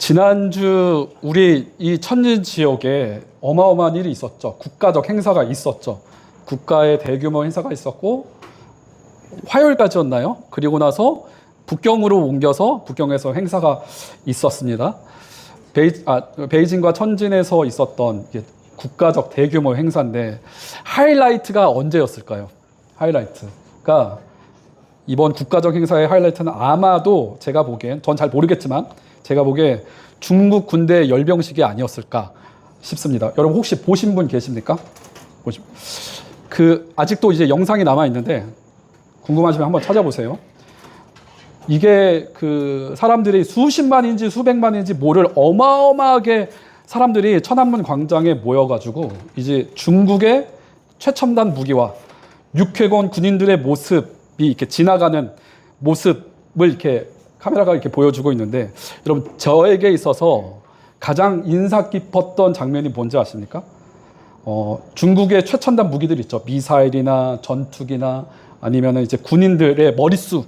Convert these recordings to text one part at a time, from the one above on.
지난주 우리 이 천진 지역에 어마어마한 일이 있었죠. 국가적 행사가 있었죠. 국가의 대규모 행사가 있었고 화요일까지였나요? 그리고 나서 북경으로 옮겨서 북경에서 행사가 있었습니다. 베이징과 천진에서 있었던 국가적 대규모 행사인데 하이라이트가 언제였을까요? 하이라이트가 이번 국가적 행사의 하이라이트는 아마도 제가 보기엔, 전 잘 모르겠지만 제가 보기에 중국 군대 열병식이 아니었을까 싶습니다. 여러분 혹시 보신 분 계십니까? 아직도 이제 영상이 남아 있는데 궁금하시면 한번 찾아보세요. 이게 사람들이 수십만인지 수백만인지 모를 어마어마하게 사람들이 천안문 광장에 모여가지고 이제 중국의 최첨단 무기와 육해공 군인들의 모습이 이렇게 지나가는 모습을 이렇게 카메라가 이렇게 보여주고 있는데, 여러분 저에게 있어서 가장 인상 깊었던 장면이 뭔지 아십니까? 중국의 최첨단 무기들 있죠. 미사일이나 전투기나 아니면 이제 군인들의 머릿수.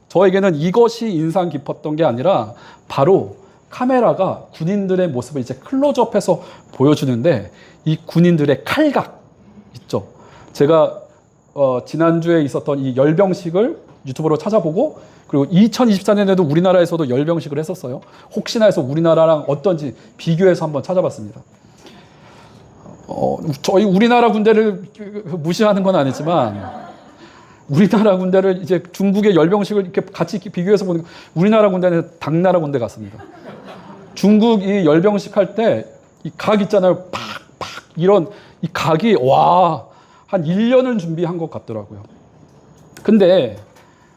저에게는 이것이 인상 깊었던 게 아니라 바로 카메라가 군인들의 모습을 이제 클로즈업해서 보여주는데 이 군인들의 칼각 있죠. 제가 지난주에 있었던 이 열병식을 유튜브로 찾아보고, 그리고 2024년에도 우리나라에서도 열병식을 했었어요. 혹시나 해서 우리나라랑 어떤지 비교해서 한번 찾아봤습니다. 저희 우리나라 군대를 무시하는 건 아니지만 우리나라 군대를 이제 중국의 열병식을 이렇게 같이 비교해서 보니까 우리나라 군대는 당나라 군대 같습니다. 중국이 열병식 할 때 이 각 있잖아요. 팍팍 이런 이 각이 한 1년을 준비한 것 같더라고요. 근데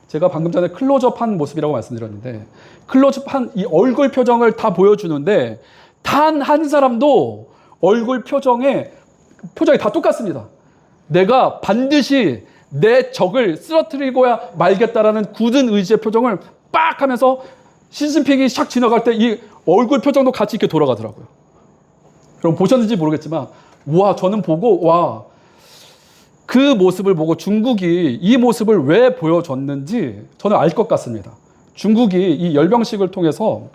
제가 방금 전에 클로즈업한 모습이라고 말씀드렸는데 클로즈업한 이 얼굴 표정을 다 보여주는데 단 한 사람도 얼굴 표정이 다 똑같습니다. 내가 반드시 내 적을 쓰러뜨리고야 말겠다라는 굳은 의지의 표정을 빡 하면서 시진핑이 샥 지나갈 때 이 얼굴 표정도 같이 이렇게 돌아가더라고요. 그럼 보셨는지 모르겠지만 저는 보고 그 모습을 보고 중국이 이 모습을 왜 보여줬는지 저는 알 것 같습니다. 중국이 이 열병식을 통해서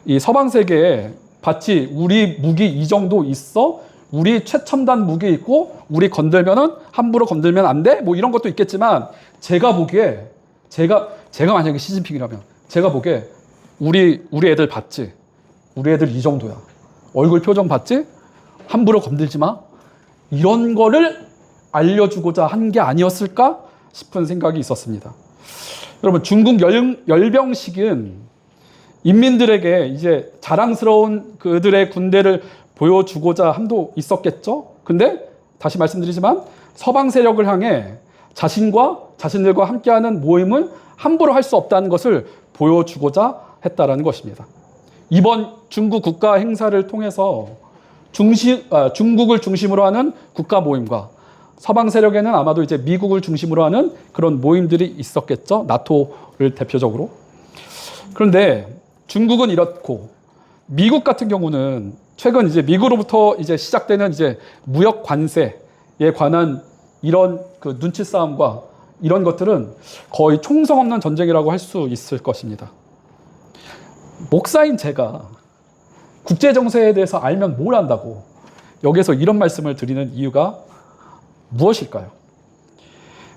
이 서방 세계에 봤지, 우리 무기 이 정도 있어? 우리 최첨단 무기 있고 우리 함부로 건들면 안 돼? 뭐 이런 것도 있겠지만 제가 보기에 제가 만약에 시진핑이라면 제가 보기에 우리 애들 봤지? 우리 애들 이 정도야. 얼굴 표정 봤지? 함부로 건들지 마. 이런 거를 알려주고자 한 게 아니었을까 싶은 생각이 있었습니다. 여러분, 중국 열병식은 인민들에게 이제 자랑스러운 그들의 군대를 보여주고자 함도 있었겠죠. 근데 다시 말씀드리지만 서방 세력을 향해 자신들과 함께하는 모임을 함부로 할 수 없다는 것을 보여주고자 했다라는 것입니다. 이번 중국 국가 행사를 통해서 중국을 중심으로 하는 국가 모임과 서방 세력에는 아마도 이제 미국을 중심으로 하는 그런 모임들이 있었겠죠. 나토를 대표적으로. 그런데 중국은 이렇고 미국 같은 경우는 최근 이제 미국으로부터 이제 시작되는 이제 무역 관세에 관한 이런 눈치 싸움과 이런 것들은 거의 총성 없는 전쟁이라고 할 수 있을 것입니다. 목사인 제가 국제 정세에 대해서 알면 뭘 안다고 여기서 이런 말씀을 드리는 이유가 무엇일까요?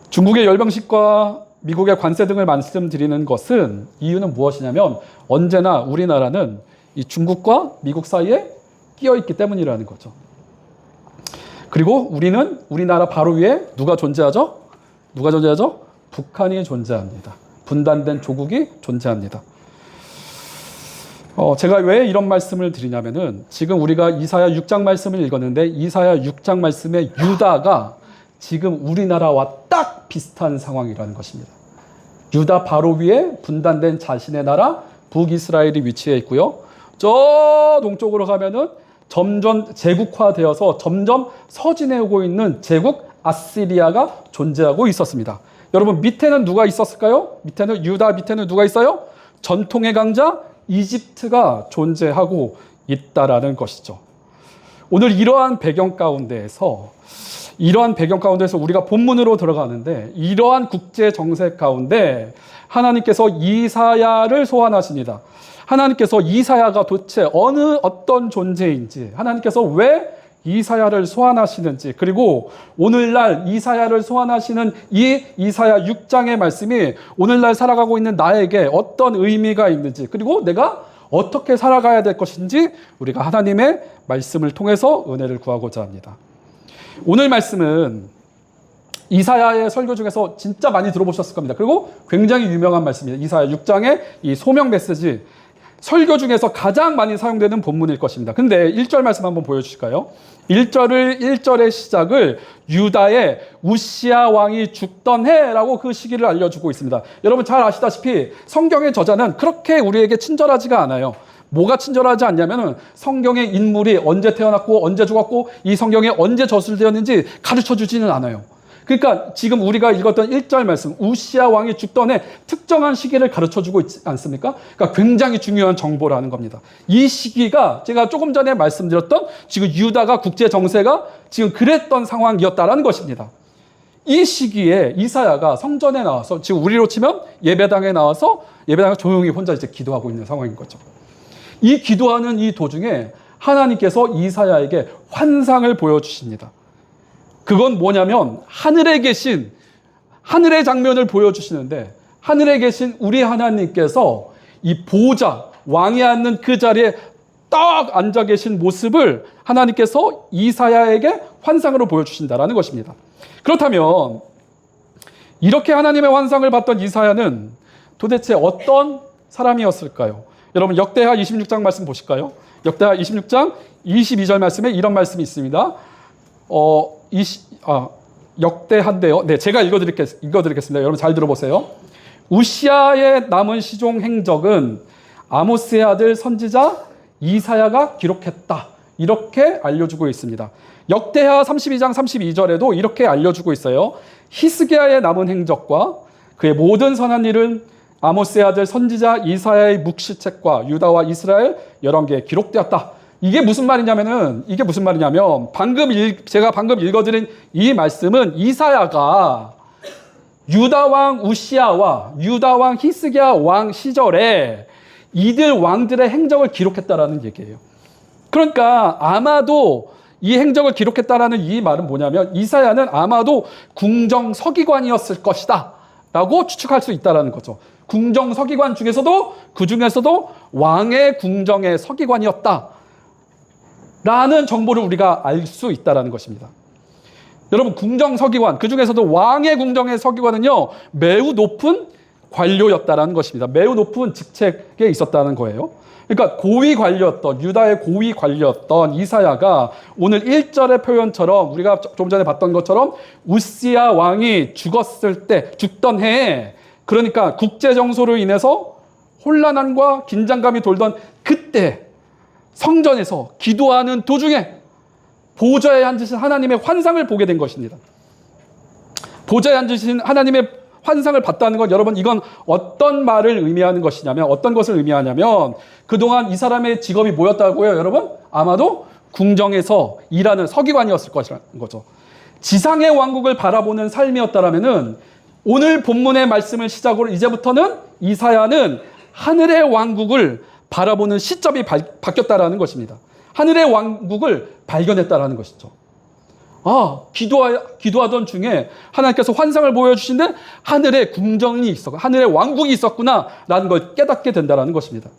중국의 열병식과 미국의 관세 등을 말씀드리는 것은 이유는 무엇이냐면 언제나 우리나라는 이 중국과 미국 사이에 끼어 있기 때문이라는 거죠. 그리고 우리나라 바로 위에 누가 존재하죠? 북한이 존재합니다. 분단된 조국이 존재합니다. 제가 왜 이런 말씀을 드리냐면은 지금 우리가 이사야 6장 말씀을 읽었는데 이사야 6장 말씀의 유다가 지금 우리나라와 딱 비슷한 상황이라는 것입니다. 유다 바로 위에 분단된 자신의 나라 북이스라엘이 위치해 있고요. 저 동쪽으로 가면은 점점 제국화되어서 점점 서진해 오고 있는 제국 아시리아가 존재하고 있었습니다. 여러분, 밑에는 누가 있었을까요? 유다 밑에는 누가 있어요? 전통의 강자 이집트가 존재하고 있다라는 것이죠. 오늘 이러한 배경 가운데에서 우리가 본문으로 들어가는데 이러한 국제 정세 가운데 하나님께서 이사야를 소환하십니다. 하나님께서 이사야가 도대체 어떤 존재인지, 하나님께서 왜 이사야를 소환하시는지, 그리고 오늘날 이사야를 소환하시는 이 이사야 6장의 말씀이 오늘날 살아가고 있는 나에게 어떤 의미가 있는지, 그리고 내가 어떻게 살아가야 될 것인지 우리가 하나님의 말씀을 통해서 은혜를 구하고자 합니다. 오늘 말씀은 이사야의 설교 중에서 진짜 많이 들어보셨을 겁니다. 그리고 굉장히 유명한 말씀입니다. 이사야 6장의 이 소명 메시지, 설교 중에서 가장 많이 사용되는 본문일 것입니다. 근데 1절 말씀 한번 보여주실까요? 1절의 시작을 유다의 우시야 왕이 죽던 해라고 그 시기를 알려주고 있습니다. 여러분 잘 아시다시피 성경의 저자는 그렇게 우리에게 친절하지가 않아요. 뭐가 친절하지 않냐면은 성경의 인물이 언제 태어났고 언제 죽었고 이 성경에 언제 저술되었는지 가르쳐 주지는 않아요. 그러니까 지금 우리가 읽었던 1절 말씀, 우시야 왕이 죽던 해 특정한 시기를 가르쳐 주고 있지 않습니까? 그러니까 굉장히 중요한 정보라는 겁니다. 이 시기가 제가 조금 전에 말씀드렸던 지금 유다가 국제 정세가 지금 그랬던 상황이었다라는 것입니다. 이 시기에 이사야가 성전에 나와서, 지금 우리로 치면 예배당에 나와서 예배당에 조용히 혼자 이제 기도하고 있는 상황인 거죠. 이 기도하는 이 도중에 하나님께서 이사야에게 환상을 보여주십니다. 그건 뭐냐면 하늘에 계신, 하늘의 장면을 보여주시는데, 하늘에 계신 우리 하나님께서 이 보좌, 왕이 앉는 그 자리에 딱 앉아 계신 모습을 하나님께서 이사야에게 환상으로 보여주신다라는 것입니다. 그렇다면 이렇게 하나님의 환상을 봤던 이사야는 도대체 어떤 사람이었을까요? 여러분 역대하 26장 말씀 보실까요? 역대하 26장 22절 말씀에 이런 말씀이 있습니다. 역대한데요. 네, 제가 읽어드리겠습니다. 여러분 잘 들어보세요. 우시야의 남은 시종 행적은 아모스의 아들 선지자 이사야가 기록했다. 이렇게 알려주고 있습니다. 역대하 32장 32절에도 이렇게 알려주고 있어요. 히스기야의 남은 행적과 그의 모든 선한 일은 아모스의 아들 선지자 이사야의 묵시책과 유다와 이스라엘 열왕기에 기록되었다. 이게 무슨 말이냐면 제가 방금 읽어드린 이 말씀은 이사야가 유다 왕 우시야와 유다 왕 히스기야 왕 시절에 이들 왕들의 행적을 기록했다라는 얘기예요. 그러니까 아마도 이 행적을 기록했다라는 이 말은 뭐냐면 이사야는 아마도 궁정 서기관이었을 것이다 라고 추측할 수 있다라는 거죠. 궁정 서기관 중에서도 그 중에서도 왕의 궁정의 서기관이었다 라는 정보를 우리가 알 수 있다는 것입니다. 여러분 궁정 서기관, 그 중에서도 왕의 궁정의 서기관은요 매우 높은 관료였다는 것입니다. 매우 높은 직책에 있었다는 거예요. 그러니까 고위 관료였던, 유다의 고위 관료였던 이사야가 오늘 1절의 표현처럼 우리가 좀 전에 봤던 것처럼 우시야 왕이 죽던 해에, 그러니까 국제정서로 인해서 혼란함과 긴장감이 돌던 그때 성전에서 기도하는 도중에 보좌에 앉으신 하나님의 환상을 보게 된 것입니다. 보좌에 앉으신 하나님의 환상을 봤다는 건 여러분 이건 어떤 말을 의미하는 것이냐면, 어떤 것을 의미하냐면 그동안 이 사람의 직업이 뭐였다고요 여러분? 아마도 궁정에서 일하는 서기관이었을 것이라는 거죠. 지상의 왕국을 바라보는 삶이었다라면은 오늘 본문의 말씀을 시작으로 이제부터는 이사야는 하늘의 왕국을 바라보는 시점이 바뀌었다라는 것입니다. 하늘의 왕국을 발견했다라는 것이죠. 기도하던 중에 하나님께서 환상을 보여주신데 하늘의 궁정이 있었고 하늘의 왕국이 있었구나라는 걸 깨닫게 된다라는 것입니다.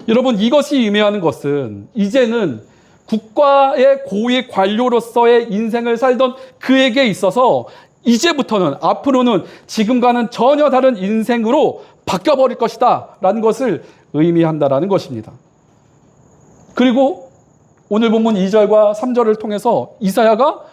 여러분 이것이 의미하는 것은 이제는 국가의 고위 관료로서의 인생을 살던 그에게 있어서 이제부터는 앞으로는 지금과는 전혀 다른 인생으로 바뀌어버릴 것이다 라는 것을 의미한다라는 것입니다. 그리고 오늘 본문 2절과 3절을 통해서 이사야가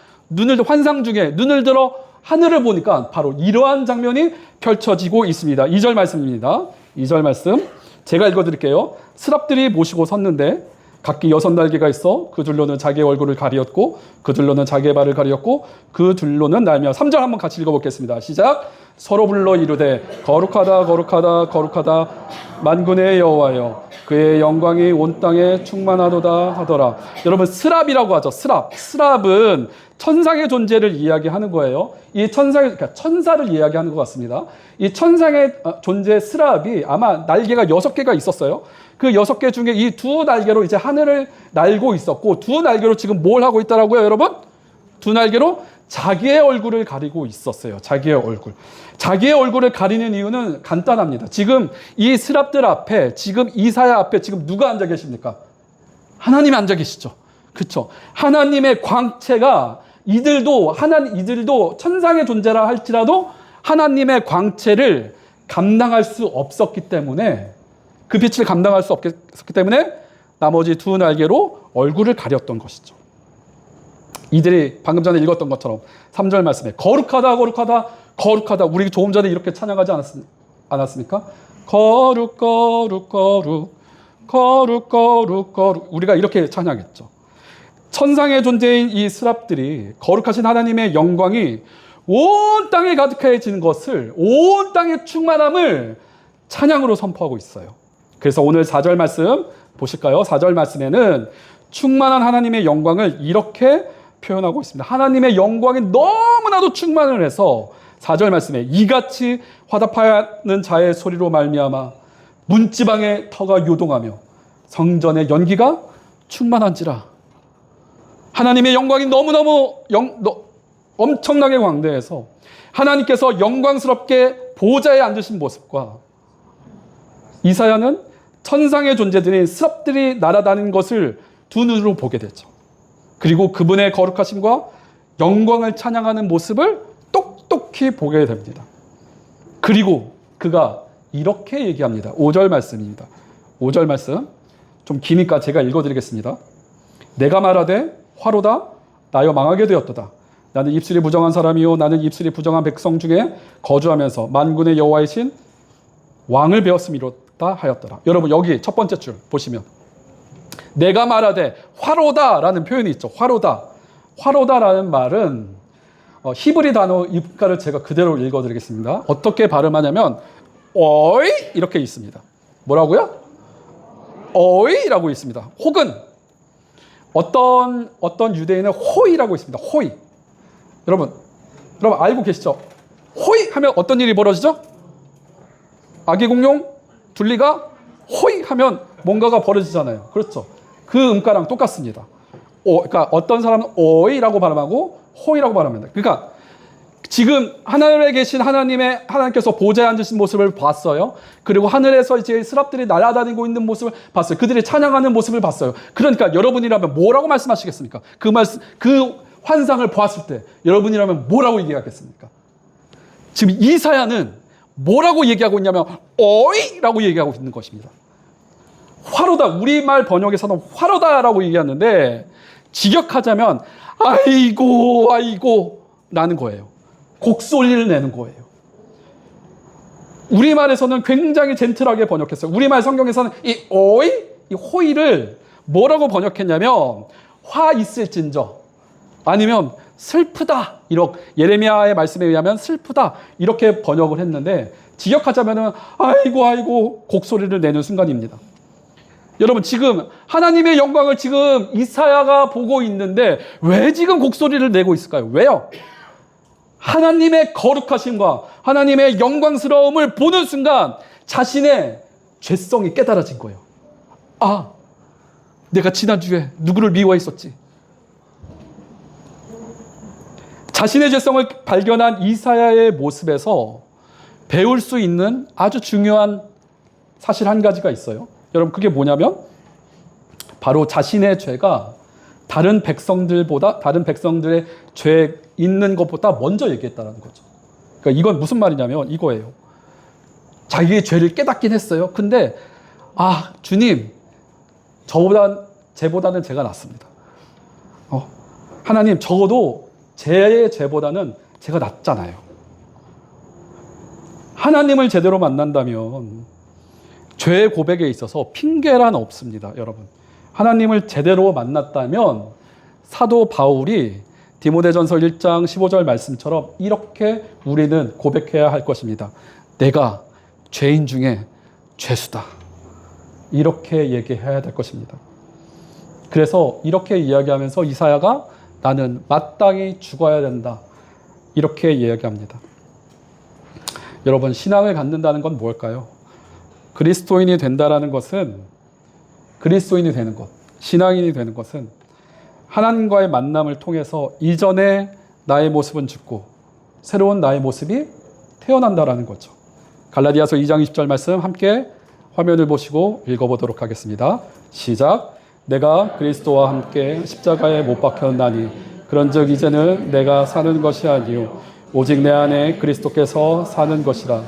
환상 중에 눈을 들어 하늘을 보니까 바로 이러한 장면이 펼쳐지고 있습니다. 2절 말씀입니다. 2절 말씀 제가 읽어드릴게요. 스랍들이 모시고 섰는데 각기 6날개가 있어 그 둘로는 자기의 얼굴을 가리었고 그 둘로는 자기의 발을 가리었고 그 둘로는 날며. 3절 한번 같이 읽어보겠습니다. 시작. 서로 불러 이르되 거룩하다 거룩하다 거룩하다 만군의 여호와여 그의 영광이 온 땅에 충만하도다 하더라. 여러분 스랍이라고 하죠. 스랍은 천상의 존재를 이야기하는 거예요. 이 그러니까 천사를 이야기하는 것 같습니다. 이 천상의 존재 스랍이 아마 날개가 6개가 있었어요. 그 6개 중에 이 두 날개로 이제 하늘을 날고 있었고, 두 날개로 지금 뭘 하고 있다라고요, 여러분? 두 날개로 자기의 얼굴을 가리고 있었어요. 자기의 얼굴. 자기의 얼굴을 가리는 이유는 간단합니다. 지금 이 스랍들 앞에, 지금 이사야 앞에 지금 누가 앉아 계십니까? 하나님이 앉아 계시죠. 그렇죠? 하나님의 광채가 이들도 천상의 존재라 할지라도 하나님의 광채를 감당할 수 없었기 때문에, 그 빛을 감당할 수 없었기 때문에 나머지 두 날개로 얼굴을 가렸던 것이죠. 이들이 방금 전에 읽었던 것처럼 3절 말씀에 거룩하다 거룩하다 거룩하다, 우리 조금 전에 이렇게 찬양하지 않았습니까? 거룩 거룩 거룩 거룩 거룩 거룩, 우리가 이렇게 찬양했죠. 천상의 존재인 이 스랍들이 거룩하신 하나님의 영광이 온 땅에 가득해지는 것을, 온 땅의 충만함을 찬양으로 선포하고 있어요. 그래서 오늘 4절 말씀 보실까요? 4절 말씀에는 충만한 하나님의 영광을 이렇게 표현하고 있습니다. 하나님의 영광이 너무나도 충만을 해서 4절 말씀에 이같이 화답하는 자의 소리로 말미암아 문지방의 터가 요동하며 성전의 연기가 충만한지라. 하나님의 영광이 너무너무 엄청나게 광대해서 하나님께서 영광스럽게 보좌에 앉으신 모습과 이사야는 천상의 존재들인 스랍들이 날아다니는 것을 두 눈으로 보게 되죠. 그리고 그분의 거룩하심과 영광을 찬양하는 모습을 똑똑히 보게 됩니다. 그리고 그가 이렇게 얘기합니다. 5절 말씀입니다. 5절 말씀 좀 기니까 제가 읽어드리겠습니다. 내가 말하되 화로다 나여 망하게 되었도다. 나는 입술이 부정한 사람이요 나는 입술이 부정한 백성 중에 거주하면서 만군의 여호와이신 왕을 배웠음이로다 하였더라. 여러분 여기 첫 번째 줄 보시면 내가 말하되 화로다라는 표현이 있죠. 화로다라는 말은 히브리 단어 입가를 제가 그대로 읽어드리겠습니다. 어떻게 발음하냐면 어이 이렇게 있습니다. 뭐라고요? 어이라고 있습니다. 혹은 어떤 유대인은 호이라고 있습니다. 호이. 여러분 알고 계시죠? 호이 하면 어떤 일이 벌어지죠? 아기 공룡 둘리가 호이 하면 뭔가가 벌어지잖아요. 그렇죠? 그 음가랑 똑같습니다. 그러니까 어떤 사람은 오이라고 발음하고 호이라고 발음합니다. 그러니까 지금 하늘에 계신 하나님께서 보좌에 앉으신 모습을 봤어요. 그리고 하늘에서 이제 스랍들이 날아다니고 있는 모습을 봤어요. 그들이 찬양하는 모습을 봤어요. 그러니까 여러분이라면 뭐라고 말씀하시겠습니까? 그 환상을 보았을 때 여러분이라면 뭐라고 얘기하겠습니까? 지금 이사야는 뭐라고 얘기하고 있냐면 어이라고 얘기하고 있는 것입니다. 화로다, 우리말 번역에서는 화로다라고 얘기하는데 직역하자면 아이고 라는 거예요. 곡소리를 내는 거예요. 우리말에서는 굉장히 젠틀하게 번역했어요. 우리말 성경에서는 이 호이를 뭐라고 번역했냐면 화 있을진저, 아니면 슬프다, 이렇게 예레미야의 말씀에 의하면 슬프다 이렇게 번역을 했는데 직역하자면은 아이고 곡소리를 내는 순간입니다. 여러분 지금 하나님의 영광을 지금 이사야가 보고 있는데 왜 지금 곡소리를 내고 있을까요? 왜요? 하나님의 거룩하심과 하나님의 영광스러움을 보는 순간 자신의 죄성이 깨달아진 거예요. 아, 내가 지난주에 누구를 미워했었지. 자신의 죄성을 발견한 이사야의 모습에서 배울 수 있는 아주 중요한 사실 한 가지가 있어요. 여러분 그게 뭐냐면 바로 자신의 죄가 다른 백성들의 죄 있는 것보다 먼저 얘기했다는 거죠. 그러니까 이건 무슨 말이냐면 이거예요. 자기의 죄를 깨닫긴 했어요. 근데 주님, 제보다는 제가 낫습니다. 하나님, 적어도 제 죄보다는 제가 낫잖아요. 하나님을 제대로 만난다면 죄의 고백에 있어서 핑계란 없습니다, 여러분. 하나님을 제대로 만났다면 사도 바울이 디모데전서 1장 15절 말씀처럼 이렇게 우리는 고백해야 할 것입니다. 내가 죄인 중에 죄수다. 이렇게 얘기해야 될 것입니다. 그래서 이렇게 이야기하면서 이사야가 나는 마땅히 죽어야 된다. 이렇게 이야기합니다. 여러분, 신앙을 갖는다는 건 뭘까요? 그리스도인이 된다라는 것은 그리스도인이 되는 것, 신앙인이 되는 것은 하나님과의 만남을 통해서 이전에 나의 모습은 죽고 새로운 나의 모습이 태어난다라는 거죠. 갈라디아서 2장 20절 말씀 함께 화면을 보시고 읽어보도록 하겠습니다. 시작. 내가 그리스도와 함께 십자가에 못 박혔나니 그런즉 이제는 내가 사는 것이 아니요 오직 내 안에 그리스도께서 사는 것이라.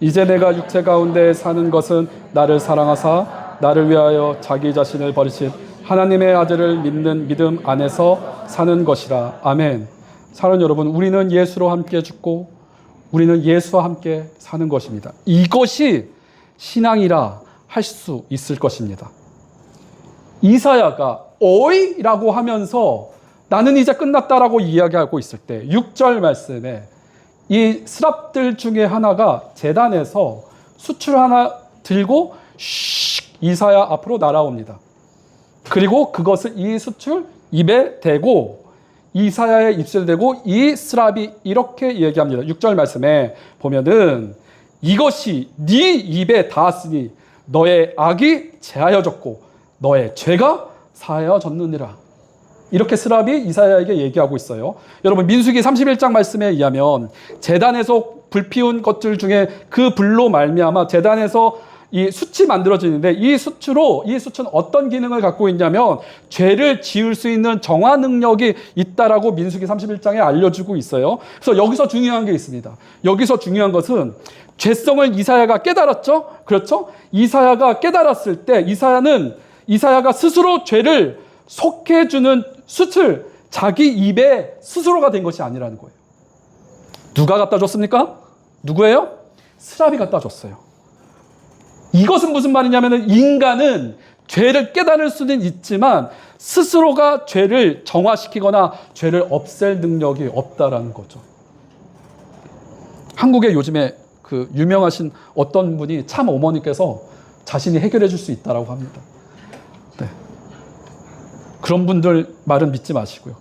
이제 내가 육체 가운데 사는 것은 나를 사랑하사 나를 위하여 자기 자신을 버리신 하나님의 아들을 믿는 믿음 안에서 사는 것이라. 아멘. 사랑하는 여러분, 우리는 예수로 함께 죽고 우리는 예수와 함께 사는 것입니다. 이것이 신앙이라 할 수 있을 것입니다. 이사야가 어이라고 하면서 나는 이제 끝났다라고 이야기하고 있을 때 6절 말씀에 이 스랍들 중에 하나가 제단에서 수출 하나 들고 이사야 앞으로 날아옵니다. 그리고 그것을 이 수출 입에 대고 이사야의 입술에 대고 이 스랍이 이렇게 얘기합니다. 6절 말씀에 보면은 이것이 네 입에 닿았으니 너의 악이 제하여졌고 너의 죄가 사하여졌느니라. 이렇게 스랍이 이사야에게 얘기하고 있어요. 여러분 민수기 31장 말씀에 의하면 제단에서 불 피운 것들 중에 그 불로 말미암아 제단에서 이 숯이 만들어지는데 이 숯은 어떤 기능을 갖고 있냐면 죄를 지을 수 있는 정화 능력이 있다라고 민수기 31장에 알려주고 있어요. 그래서 여기서 중요한 게 있습니다. 여기서 중요한 것은 죄성을 이사야가 깨달았죠. 그렇죠? 이사야가 깨달았을 때 이사야가 스스로 죄를 속해주는 숯을 자기 입에 스스로가 된 것이 아니라는 거예요. 누가 갖다 줬습니까? 누구예요? 스랍이 갖다 줬어요. 이것은 무슨 말이냐면 인간은 죄를 깨달을 수는 있지만 스스로가 죄를 정화시키거나 죄를 없앨 능력이 없다라는 거죠. 한국에 요즘에 그 유명하신 어떤 분이 참 어머니께서 자신이 해결해 줄 수 있다라고 합니다. 네. 그런 분들 말은 믿지 마시고요.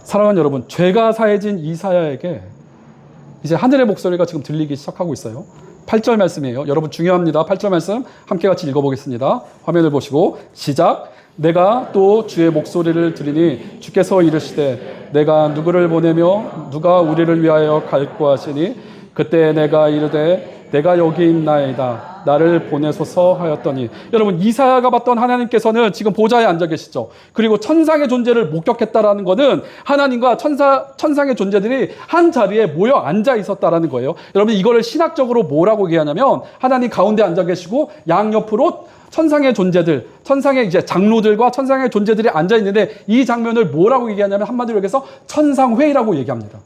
사랑하는 여러분, 죄가 사해진 이사야에게 이제 하늘의 목소리가 지금 들리기 시작하고 있어요. 8절 말씀이에요. 여러분 중요합니다. 8절 말씀 함께 같이 읽어보겠습니다. 화면을 보시고 시작. 내가 또 주의 목소리를 들으니 주께서 이르시되 내가 누구를 보내며 누가 우리를 위하여 갈고 하시니 그때 내가 이르되 내가 여기 있나이다 나를 보내소서 하였더니. 여러분 이사야가 봤던 하나님께서는 지금 보좌에 앉아 계시죠. 그리고 천상의 존재를 목격했다라는 것은 하나님과 천상의 존재들이 한 자리에 모여 앉아 있었다라는 거예요. 여러분 이거를 신학적으로 뭐라고 얘기하냐면 하나님 가운데 앉아 계시고 양옆으로 천상의 존재들, 천상의 이제 장로들과 천상의 존재들이 앉아 있는데 이 장면을 뭐라고 얘기하냐면 한마디로 얘기해서 천상회의라고 얘기합니다.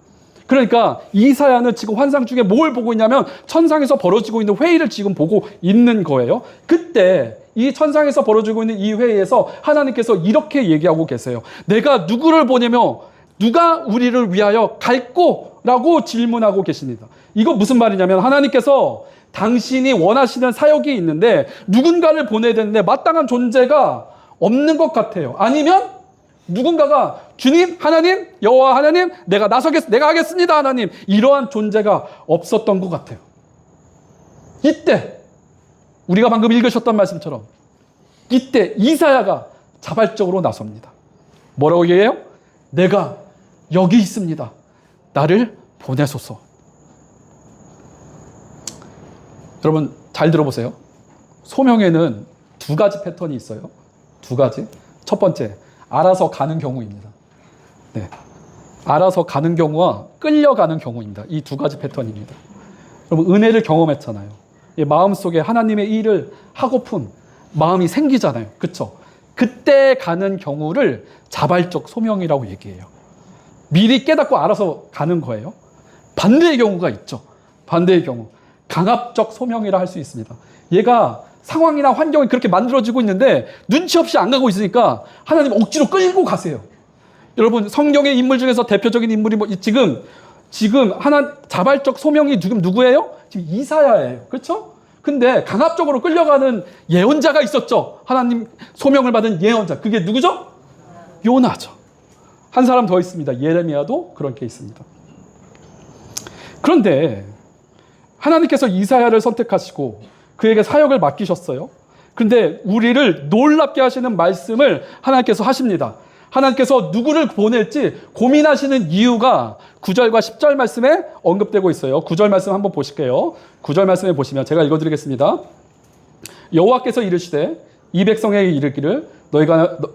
그러니까 이사야는 지금 환상 중에 뭘 보고 있냐면 천상에서 벌어지고 있는 회의를 지금 보고 있는 거예요. 그때 이 천상에서 벌어지고 있는 이 회의에서 하나님께서 이렇게 얘기하고 계세요. 내가 누구를 보내며 누가 우리를 위하여 갈꼬라고 질문하고 계십니다. 이거 무슨 말이냐면 하나님께서 당신이 원하시는 사역이 있는데 누군가를 보내야 되는데 마땅한 존재가 없는 것 같아요. 아니면 누군가가 주님, 하나님, 여호와 하나님, 내가 하겠습니다, 하나님. 이러한 존재가 없었던 것 같아요. 이때 우리가 방금 읽으셨던 말씀처럼 이때 이사야가 자발적으로 나섭니다. 뭐라고 얘기해요? 내가 여기 있습니다. 나를 보내소서. 여러분 잘 들어보세요. 소명에는 두 가지 패턴이 있어요. 두 가지. 첫 번째, 알아서 가는 경우입니다. 네. 알아서 가는 경우와 끌려가는 경우입니다. 이 두 가지 패턴입니다. 여러분 은혜를 경험했잖아요. 마음속에 하나님의 일을 하고픈 마음이 생기잖아요. 그렇죠? 그때 가는 경우를 자발적 소명이라고 얘기해요. 미리 깨닫고 알아서 가는 거예요. 반대의 경우가 있죠. 반대의 경우. 강압적 소명이라 할 수 있습니다. 얘가 상황이나 환경이 그렇게 만들어지고 있는데 눈치 없이 안 가고 있으니까 하나님 억지로 끌고 가세요. 여러분 성경의 인물 중에서 대표적인 인물이 지금 자발적 소명이 지금 누구예요? 지금 이사야예요. 그렇죠? 근데 강압적으로 끌려가는 예언자가 있었죠. 하나님 소명을 받은 예언자. 그게 누구죠? 요나죠. 한 사람 더 있습니다. 예레미야도 그런 게 있습니다. 그런데 하나님께서 이사야를 선택하시고 그에게 사역을 맡기셨어요. 근데 우리를 놀랍게 하시는 말씀을 하나님께서 하십니다. 하나님께서 누구를 보낼지 고민하시는 이유가 9절과 10절 말씀에 언급되고 있어요. 9절 말씀 한번 보실게요. 9절 말씀에 보시면 제가 읽어드리겠습니다. 여호와께서 이르시되 이 백성에게 이르기를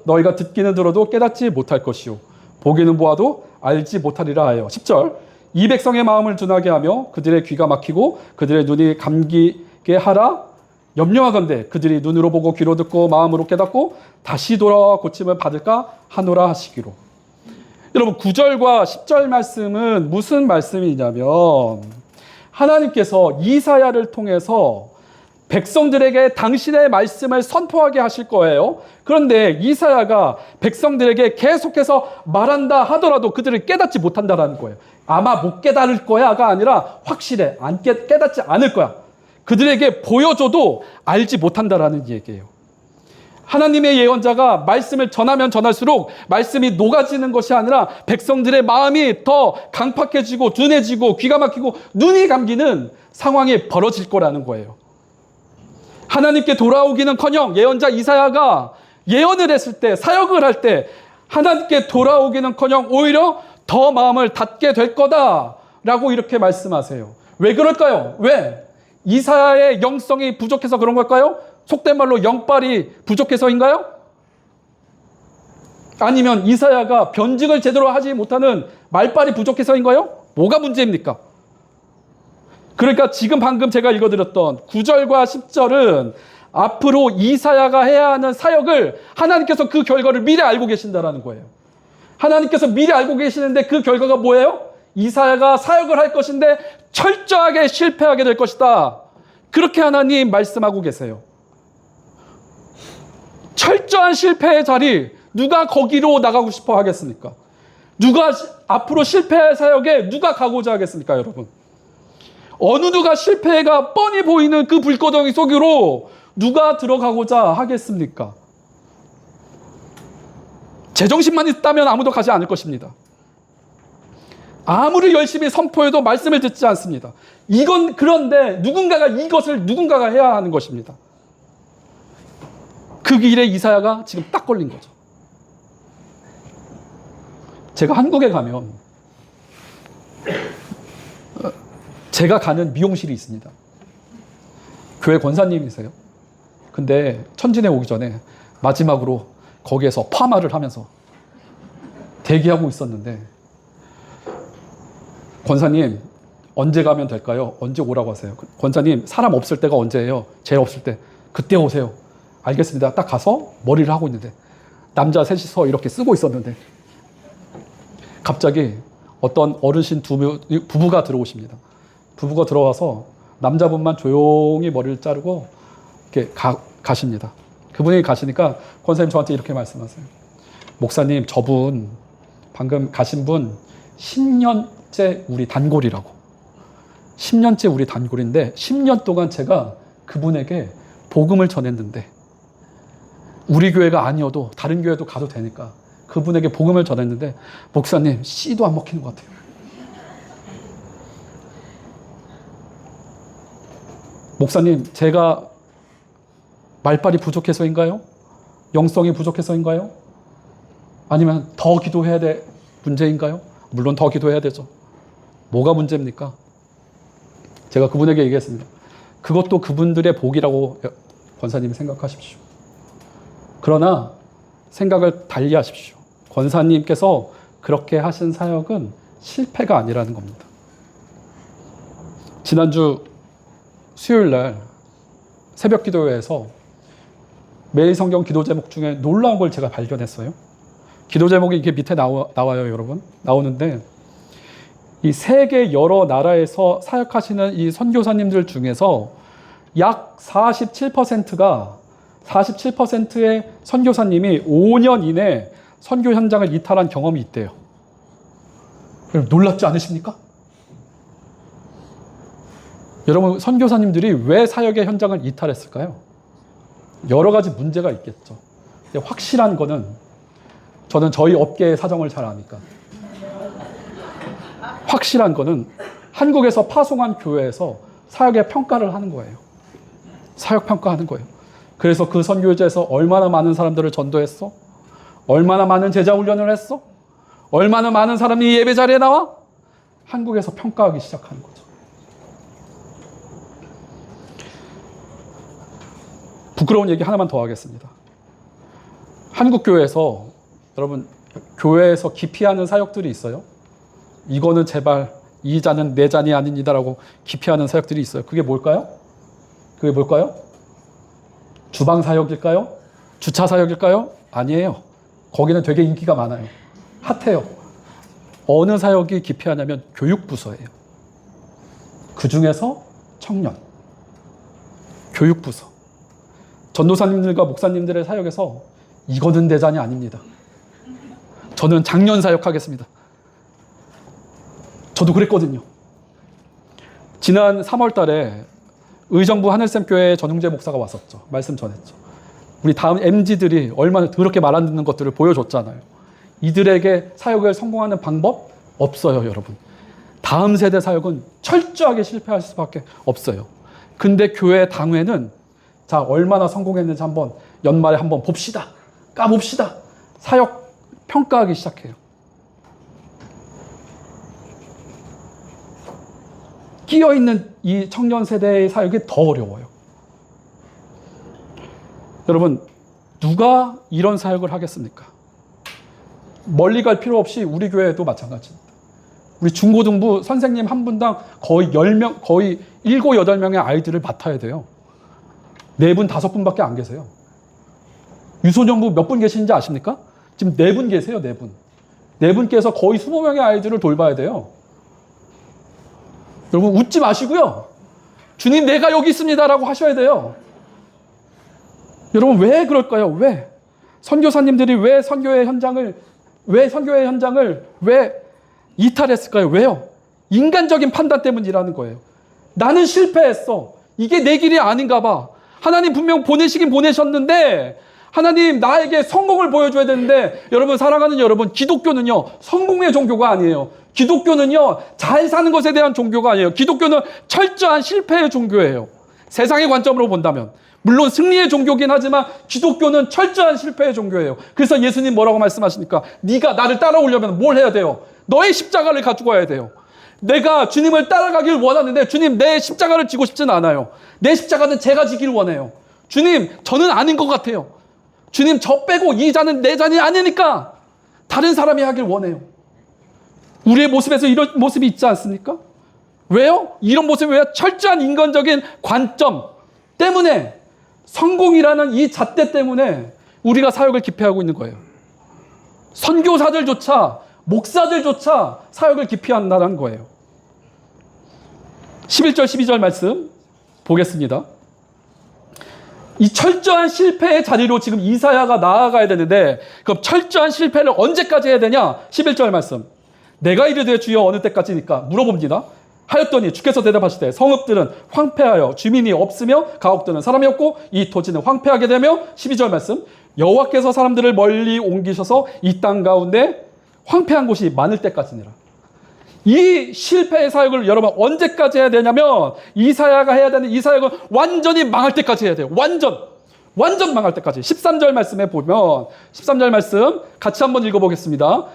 너희가 듣기는 들어도 깨닫지 못할 것이요 보기는 보아도 알지 못하리라 하여. 10절 이 백성의 마음을 둔하게 하며 그들의 귀가 막히고 그들의 눈이 감기게 하라. 염려하건대 그들이 눈으로 보고 귀로 듣고 마음으로 깨닫고 다시 돌아와 고침을 받을까 하노라 하시기로. 여러분 9절과 10절 말씀은 무슨 말씀이냐면 하나님께서 이사야를 통해서 백성들에게 당신의 말씀을 선포하게 하실 거예요. 그런데 이사야가 백성들에게 계속해서 말한다 하더라도 그들을 깨닫지 못한다라는 거예요. 아마 못 깨달을 거야가 아니라 확실해. 깨닫지 않을 거야. 그들에게 보여줘도 알지 못한다라는 얘기예요. 하나님의 예언자가 말씀을 전하면 전할수록 말씀이 녹아지는 것이 아니라 백성들의 마음이 더 강팍해지고 둔해지고 귀가 막히고 눈이 감기는 상황이 벌어질 거라는 거예요. 하나님께 돌아오기는커녕 예언자 이사야가 예언을 했을 때, 사역을 할 때 하나님께 돌아오기는커녕 오히려 더 마음을 닫게 될 거다라고 이렇게 말씀하세요. 왜 그럴까요? 왜? 이사야의 영성이 부족해서 그런 걸까요? 속된 말로 영빨이 부족해서인가요? 아니면 이사야가 변증을 제대로 하지 못하는 말빨이 부족해서인가요? 뭐가 문제입니까? 그러니까 지금 방금 제가 읽어드렸던 9절과 10절은 앞으로 이사야가 해야 하는 사역을 하나님께서 그 결과를 미리 알고 계신다라는 거예요. 하나님께서 미리 알고 계시는데 그 결과가 뭐예요? 이사야가 사역을 할 것인데 철저하게 실패하게 될 것이다. 그렇게 하나님 말씀하고 계세요. 철저한 실패의 자리, 누가 거기로 나가고 싶어 하겠습니까? 누가 앞으로 실패할 사역에 누가 가고자 하겠습니까, 여러분? 어느 누가 실패가 뻔히 보이는 그 불구덩이 속으로 누가 들어가고자 하겠습니까? 제정신만 있다면 아무도 가지 않을 것입니다. 아무리 열심히 선포해도 말씀을 듣지 않습니다. 그런데 누군가가 해야 하는 것입니다. 그 길에 이사야가 지금 딱 걸린 거죠. 제가 한국에 가면 제가 가는 미용실이 있습니다. 교회 권사님이세요. 근데 천진에 오기 전에 마지막으로 거기에서 파마를 하면서 대기하고 있었는데 권사님 언제 가면 될까요? 언제 오라고 하세요? 권사님 사람 없을 때가 언제예요? 제일 없을 때. 그때 오세요. 알겠습니다. 딱 가서 머리를 하고 있는데 남자 셋이서 이렇게 쓰고 있었는데 갑자기 어떤 어르신 부부가 들어오십니다. 부부가 들어와서 남자분만 조용히 머리를 자르고 이렇게 가십니다. 그분이 가시니까 권사님 저한테 이렇게 말씀하세요. 목사님, 저분 방금 가신 분 10년째 우리 단골이라고. 10년째 우리 단골인데 10년 동안 제가 그분에게 복음을 전했는데 우리 교회가 아니어도 다른 교회도 가도 되니까 그분에게 복음을 전했는데 목사님 씨도 안 먹히는 것 같아요. 목사님, 제가 말빨이 부족해서인가요? 영성이 부족해서인가요? 아니면 더 기도해야 될 문제인가요? 물론 더 기도해야 되죠. 뭐가 문제입니까? 제가 그분에게 얘기했습니다. 그것도 그분들의 복이라고 권사님이 생각하십시오. 그러나 생각을 달리 하십시오. 권사님께서 그렇게 하신 사역은 실패가 아니라는 겁니다. 지난주 수요일 날 새벽 기도회에서 매일 성경 기도 제목 중에 놀라운 걸 제가 발견했어요. 기도 제목이 이렇게 밑에 나와요, 여러분. 나오는데 이 세계 여러 나라에서 사역하시는 이 선교사님들 중에서 약 47%의 선교사님이 5년 이내 선교 현장을 이탈한 경험이 있대요. 놀랍지 않으십니까? 여러분, 선교사님들이 왜 사역의 현장을 이탈했을까요? 여러 가지 문제가 있겠죠. 확실한 거는 저는 저희 업계의 사정을 잘 아니까. 확실한 거는 한국에서 파송한 교회에서 사역의 평가를 하는 거예요. 사역 평가하는 거예요. 그래서 그 선교지에서 얼마나 많은 사람들을 전도했어? 얼마나 많은 제자 훈련을 했어? 얼마나 많은 사람이 예배 자리에 나와? 한국에서 평가하기 시작하는 거죠. 부끄러운 얘기 하나만 더 하겠습니다. 한국 교회에서 여러분 교회에서 기피하는 사역들이 있어요. 이거는 제발 이 잔은 내 잔이 아닙니다라고 기피하는 사역들이 있어요. 그게 뭘까요? 그게 뭘까요? 주방 사역일까요? 주차 사역일까요? 아니에요. 거기는 되게 인기가 많아요. 핫해요. 어느 사역이 기피하냐면 교육부서예요. 그 중에서 청년. 교육부서. 전도사님들과 목사님들의 사역에서 이거는 내 잔이 아닙니다. 저는 장년 사역하겠습니다. 저도 그랬거든요. 지난 3월 달에 의정부 하늘샘교회 전웅재 목사가 왔었죠. 말씀 전했죠. 우리 다음 MZ들이 얼마나 더럽게 말 안 듣는 것들을 보여줬잖아요. 이들에게 사역을 성공하는 방법 없어요, 여러분. 다음 세대 사역은 철저하게 실패할 수밖에 없어요. 근데 교회 당회는 자, 얼마나 성공했는지 한번 연말에 한번 봅시다. 까봅시다. 사역 평가하기 시작해요. 끼어있는 이 청년 세대의 사역이 더 어려워요. 여러분, 누가 이런 사역을 하겠습니까? 멀리 갈 필요 없이 우리 교회도 마찬가지입니다. 우리 중고등부 선생님 한 분당 거의 10명, 거의 7, 8명의 아이들을 맡아야 돼요. 4분, 5분밖에 안 계세요. 유소년부 몇 분 계시는지 아십니까? 지금 4분 계세요, 4분. 4분께서 거의 20명의 아이들을 돌봐야 돼요. 여러분, 웃지 마시고요. 주님, 내가 여기 있습니다라고 하셔야 돼요. 여러분, 왜 그럴까요? 왜? 선교사님들이 왜 선교의 현장을 왜 이탈했을까요? 왜요? 인간적인 판단 때문이라는 거예요. 나는 실패했어. 이게 내 길이 아닌가 봐. 하나님 분명 보내시긴 보내셨는데 하나님 나에게 성공을 보여줘야 되는데 여러분, 사랑하는 여러분, 기독교는요 성공의 종교가 아니에요. 기독교는요 잘 사는 것에 대한 종교가 아니에요. 기독교는 철저한 실패의 종교예요. 세상의 관점으로 본다면 물론 승리의 종교긴 하지만 기독교는 철저한 실패의 종교예요. 그래서 예수님 뭐라고 말씀하십니까? 네가 나를 따라오려면 뭘 해야 돼요? 너의 십자가를 가지고 와야 돼요. 내가 주님을 따라가길 원하는데 주님, 내 십자가를 지고 싶진 않아요. 내 십자가는 제가 지길 원해요. 주님, 저는 아닌 것 같아요. 주님, 저 빼고 이 잔은 내 잔이 아니니까 다른 사람이 하길 원해요. 우리의 모습에서 이런 모습이 있지 않습니까? 왜요? 이런 모습이 왜? 철저한 인간적인 관점 때문에, 성공이라는 이 잣대 때문에 우리가 사역을 기피하고 있는 거예요. 선교사들조차, 목사들조차 사역을 기피한다는 거예요. 11절 12절 말씀 보겠습니다. 이 철저한 실패의 자리로 지금 이사야가 나아가야 되는데, 그럼 철저한 실패를 언제까지 해야 되냐? 11절 말씀. 내가 이르되 주여 어느 때까지니까 물어봅니다. 하였더니 주께서 대답하시되 성읍들은 황폐하여 주민이 없으며 가옥들은 사람이 없고 이 토지는 황폐하게 되며, 12절 말씀. 여호와께서 사람들을 멀리 옮기셔서 이 땅 가운데 황폐한 곳이 많을 때까지니라. 이 실패의 사역을 여러분 언제까지 해야 되냐면, 이사야가 해야 되는 이 사역은 완전히 망할 때까지 해야 돼요. 완전 망할 때까지. 13절 말씀에 보면, 13절 말씀 같이 한번 읽어보겠습니다.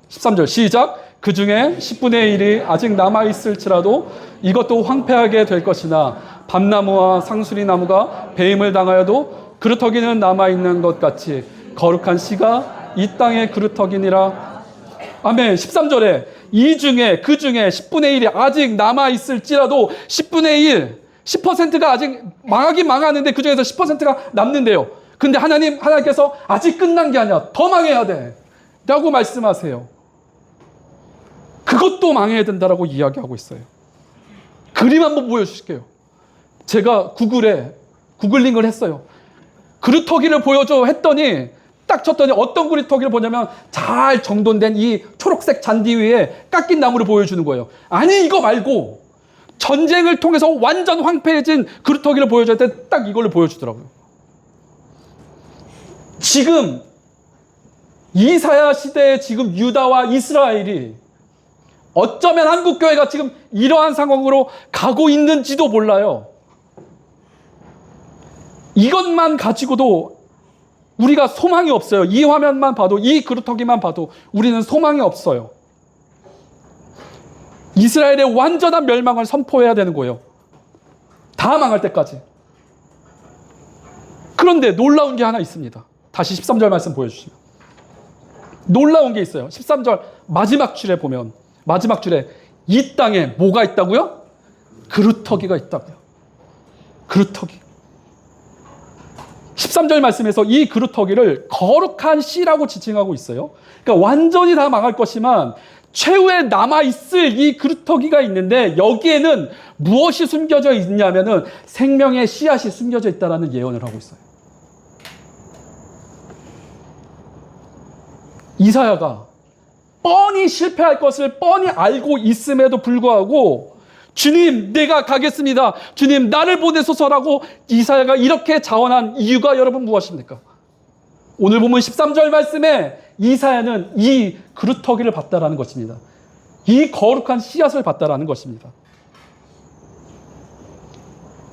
13절 시작. 그 중에 10분의 1이 아직 남아있을지라도 이것도 황폐하게 될 것이나 밤나무와 상수리 나무가 배임을 당하여도 그루터기는 남아있는 것 같이 거룩한 씨가 이 땅의 그루터기니라. 아멘. 13절에 이 중에 그 중에 10분의 1이 아직 남아있을지라도 10분의 1, 10%가 아직 망하긴 망하는데 그 중에서 10%가 남는데요. 근데 하나님께서 아직 끝난 게 아니야. 더 망해야 돼. 라고 말씀하세요. 그것도 망해야 된다라고 이야기하고 있어요. 그림 한번 보여주실게요. 제가 구글링을 했어요. 그루터기를 보여줘 했더니 딱 쳤더니 어떤 그루터기를 보냐면 잘 정돈된 이 초록색 잔디 위에 깎인 나무를 보여주는 거예요. 아니, 이거 말고 전쟁을 통해서 완전 황폐해진 그루터기를 보여줄 때 딱 이걸로 보여주더라고요. 지금 이사야 시대에 지금 유다와 이스라엘이 어쩌면 한국교회가 지금 이러한 상황으로 가고 있는지도 몰라요. 이것만 가지고도 우리가 소망이 없어요. 이 화면만 봐도, 이 그루터기만 봐도 우리는 소망이 없어요. 이스라엘의 완전한 멸망을 선포해야 되는 거예요. 다 망할 때까지. 그런데 놀라운 게 하나 있습니다. 다시 13절 말씀 보여주시면. 놀라운 게 있어요. 13절 마지막 줄에 보면, 마지막 줄에 이 땅에 뭐가 있다고요? 그루터기가 있다고요. 그루터기. 13절 말씀에서 이 그루터기를 거룩한 씨라고 지칭하고 있어요. 그러니까 완전히 다 망할 것이지만 최후에 남아있을 이 그루터기가 있는데 여기에는 무엇이 숨겨져 있냐면은 생명의 씨앗이 숨겨져 있다라는 예언을 하고 있어요. 이사야가 뻔히 실패할 것을 뻔히 알고 있음에도 불구하고 주님, 내가 가겠습니다. 주님, 나를 보내소서라고 이사야가 이렇게 자원한 이유가 여러분 무엇입니까? 오늘 보면 13절 말씀에 이사야는 이 그루터기를 봤다라는 것입니다. 이 거룩한 씨앗을 봤다라는 것입니다.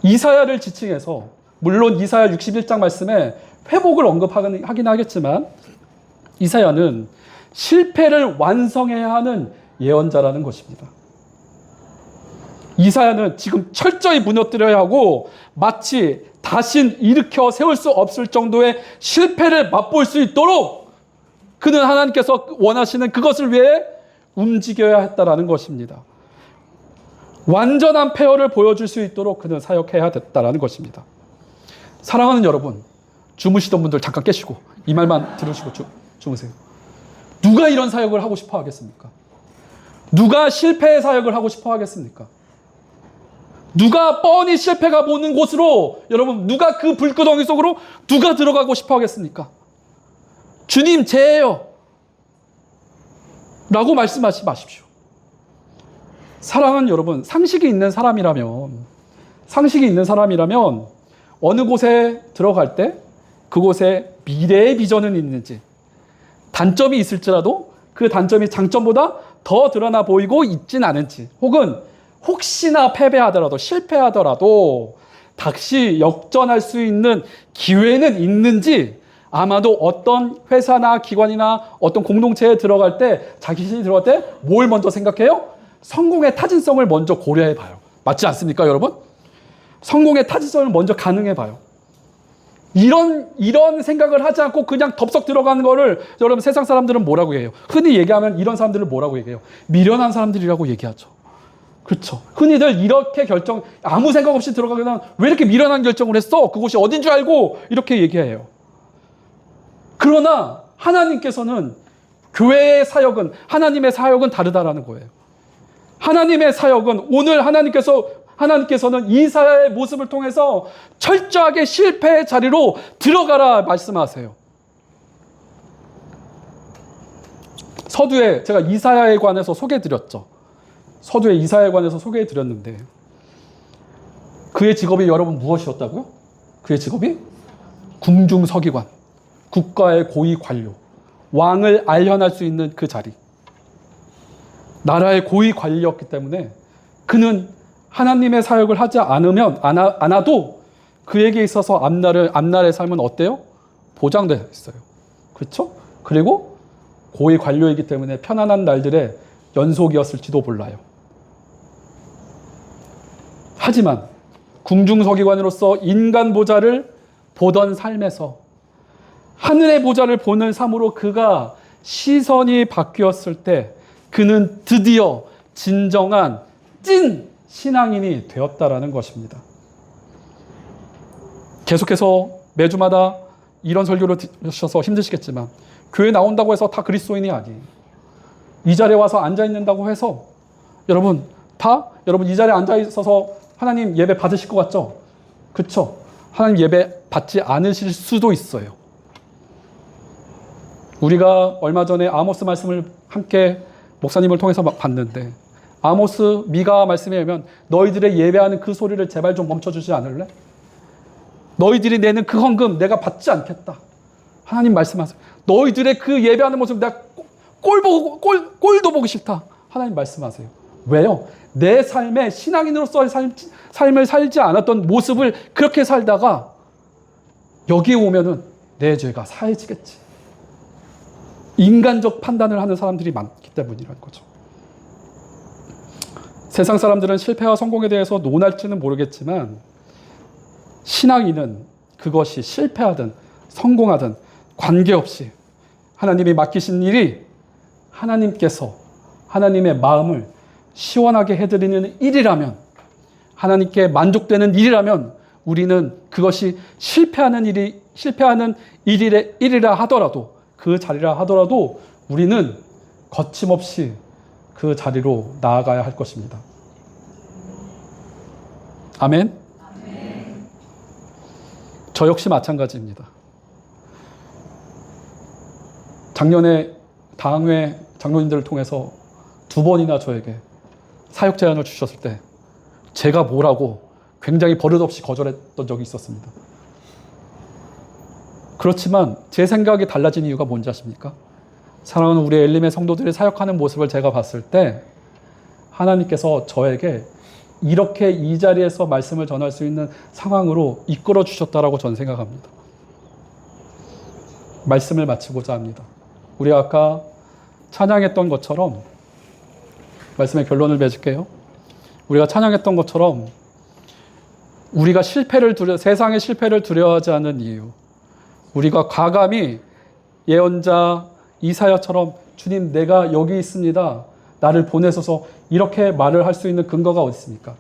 이사야를 지칭해서 물론 이사야 61장 말씀에 회복을 언급하긴 하겠지만 이사야는 실패를 완성해야 하는 예언자라는 것입니다. 이사야는 지금 철저히 무너뜨려야 하고 마치 다신 일으켜 세울 수 없을 정도의 실패를 맛볼 수 있도록 그는 하나님께서 원하시는 그것을 위해 움직여야 했다라는 것입니다. 완전한 폐허를 보여줄 수 있도록 그는 사역해야 됐다라는 것입니다. 사랑하는 여러분, 주무시던 분들 잠깐 깨시고 이 말만 들으시고 주무세요. 누가 이런 사역을 하고 싶어 하겠습니까? 누가 실패의 사역을 하고 싶어 하겠습니까? 누가 뻔히 실패가 보는 곳으로 여러분 누가 그 불구덩이 속으로 누가 들어가고 싶어 하겠습니까? 주님 죄예요 라고 말씀하지 마십시오. 사랑하는 여러분, 상식이 있는 사람이라면 어느 곳에 들어갈 때 그곳에 미래의 비전은 있는지, 단점이 있을지라도 그 단점이 장점보다 더 드러나 보이고 있진 않은지, 혹은 혹시나 패배하더라도 실패하더라도 다시 역전할 수 있는 기회는 있는지, 아마도 어떤 회사나 기관이나 어떤 공동체에 들어갈 때, 자기 자신이 들어갈 때 뭘 먼저 생각해요? 성공의 타진성을 먼저 고려해 봐요. 맞지 않습니까, 여러분? 성공의 타진성을 먼저 가능해 봐요. 이런 생각을 하지 않고 그냥 덥석 들어가는 거를 여러분 세상 사람들은 뭐라고 해요? 흔히 얘기하면 이런 사람들을 뭐라고 얘기해요? 미련한 사람들이라고 얘기하죠. 그렇죠. 흔히들 이렇게 아무 생각 없이 들어가면 왜 이렇게 미련한 결정을 했어? 그곳이 어딘 줄 알고 이렇게 얘기해요. 그러나 하나님께서는 교회의 사역은, 하나님의 사역은 다르다라는 거예요. 하나님의 사역은 오늘 하나님께서는 이사야의 모습을 통해서 철저하게 실패의 자리로 들어가라 말씀하세요. 서두에 제가 이사야에 관해서 소개해드렸죠. 서두에 이사야에 관해서 소개해드렸는데 그의 직업이 여러분 무엇이었다고요? 그의 직업이 궁중서기관, 국가의 고위 관료, 왕을 알현할 수 있는 그 자리, 나라의 고위 관리였기 때문에 그는 하나님의 사역을 하지 않아도 그에게 있어서 앞날의 삶은 어때요? 보장되어 있어요. 그렇죠? 그리고 고위 관료이기 때문에 편안한 날들의 연속이었을지도 몰라요. 하지만 궁중서기관으로서 인간 보좌를 보던 삶에서 하늘의 보좌를 보는 삶으로 그가 시선이 바뀌었을 때 그는 드디어 진정한 찐 신앙인이 되었다라는 것입니다. 계속해서 매주마다 이런 설교를 들으셔서 힘드시겠지만 교회 나온다고 해서 다 그리스도인이 아니에요. 이 자리에 와서 앉아있는다고 해서 여러분 이 자리에 앉아있어서 하나님 예배 받으실 것 같죠? 그렇죠? 하나님 예배 받지 않으실 수도 있어요. 우리가 얼마 전에 아모스 말씀을 함께 목사님을 통해서 봤는데 아모스 미가 말씀에 의하면 너희들의 예배하는 그 소리를 제발 좀 멈춰주지 않을래? 너희들이 내는 그 헌금 내가 받지 않겠다. 하나님 말씀하세요. 너희들의 그 예배하는 모습 내가 꼴도 보기 싫다. 하나님 말씀하세요. 왜요? 내 삶에 신앙인으로서의 삶을 살지 않았던 모습을 그렇게 살다가 여기에 오면은 내 죄가 사해지겠지. 인간적 판단을 하는 사람들이 많기 때문이라는 거죠. 세상 사람들은 실패와 성공에 대해서 논할지는 모르겠지만 신앙인은 그것이 실패하든 성공하든 관계없이 하나님이 맡기신 일이 하나님께서 하나님의 마음을 시원하게 해드리는 일이라면, 하나님께 만족되는 일이라면 우리는 그것이 실패하는 일이라 하더라도, 그 자리라 하더라도 우리는 거침없이 그 자리로 나아가야 할 것입니다. 아멘? 저 역시 마찬가지입니다. 작년에 당회 장로님들을 통해서 2번이나 저에게 사역 제안을 주셨을 때 제가 뭐라고 굉장히 버릇없이 거절했던 적이 있었습니다. 그렇지만 제 생각이 달라진 이유가 뭔지 아십니까? 사랑하는 우리 엘림의 성도들이 사역하는 모습을 제가 봤을 때 하나님께서 저에게 이렇게 이 자리에서 말씀을 전할 수 있는 상황으로 이끌어 주셨다라고 저는 생각합니다. 말씀을 마치고자 합니다. 우리가 아까 찬양했던 것처럼, 말씀의 결론을 맺을게요. 우리가 찬양했던 것처럼 우리가 세상의 실패를 두려워하지 않는 이유, 우리가 과감히 예언자 이사야처럼 주님 내가 여기 있습니다, 나를 보내소서, 이렇게 말을 할 수 있는 근거가 어디 있습니까?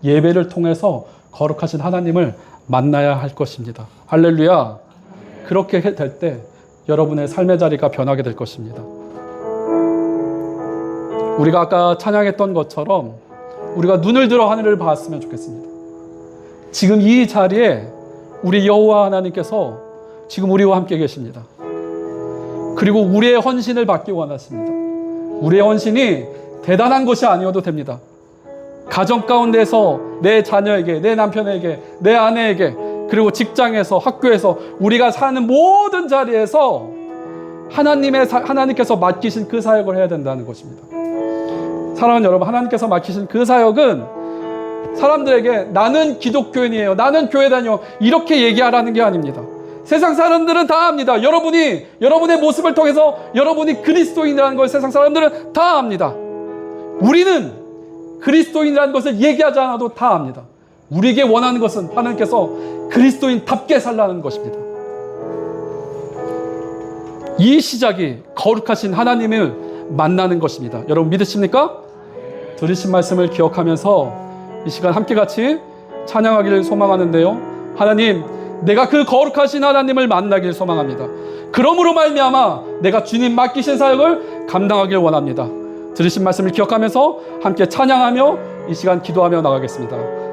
예배를 통해서 거룩하신 하나님을 만나야 할 것입니다. 할렐루야. 그렇게 될 때 여러분의 삶의 자리가 변하게 될 것입니다. 우리가 아까 찬양했던 것처럼 우리가 눈을 들어 하늘을 봤으면 좋겠습니다. 지금 이 자리에 우리 여호와 하나님께서 지금 우리와 함께 계십니다. 그리고 우리의 헌신을 받기 원하십니다. 우리의 헌신이 대단한 것이 아니어도 됩니다. 가정 가운데서 내 자녀에게, 내 남편에게, 내 아내에게, 그리고 직장에서, 학교에서, 우리가 사는 모든 자리에서 하나님께서 맡기신 그 사역을 해야 된다는 것입니다. 사랑하는 여러분, 하나님께서 맡기신 그 사역은 사람들에게 나는 기독교인이에요, 나는 교회 다녀, 이렇게 얘기하라는 게 아닙니다. 세상 사람들은 다 압니다. 여러분의 모습을 통해서 여러분이 그리스도인이라는 걸 세상 사람들은 다 압니다. 우리는 그리스도인이라는 것을 얘기하지 않아도 다 압니다. 우리에게 원하는 것은 하나님께서 그리스도인답게 살라는 것입니다. 이 시작이 거룩하신 하나님을 만나는 것입니다. 여러분 믿으십니까? 들으신 말씀을 기억하면서 이 시간 함께 같이 찬양하기를 소망하는데요. 하나님, 내가 그 거룩하신 하나님을 만나길 소망합니다. 그러므로 말미암아 내가 주님 맡기신 사역을 감당하길 원합니다. 들으신 말씀을 기억하면서 함께 찬양하며 이 시간 기도하며 나가겠습니다.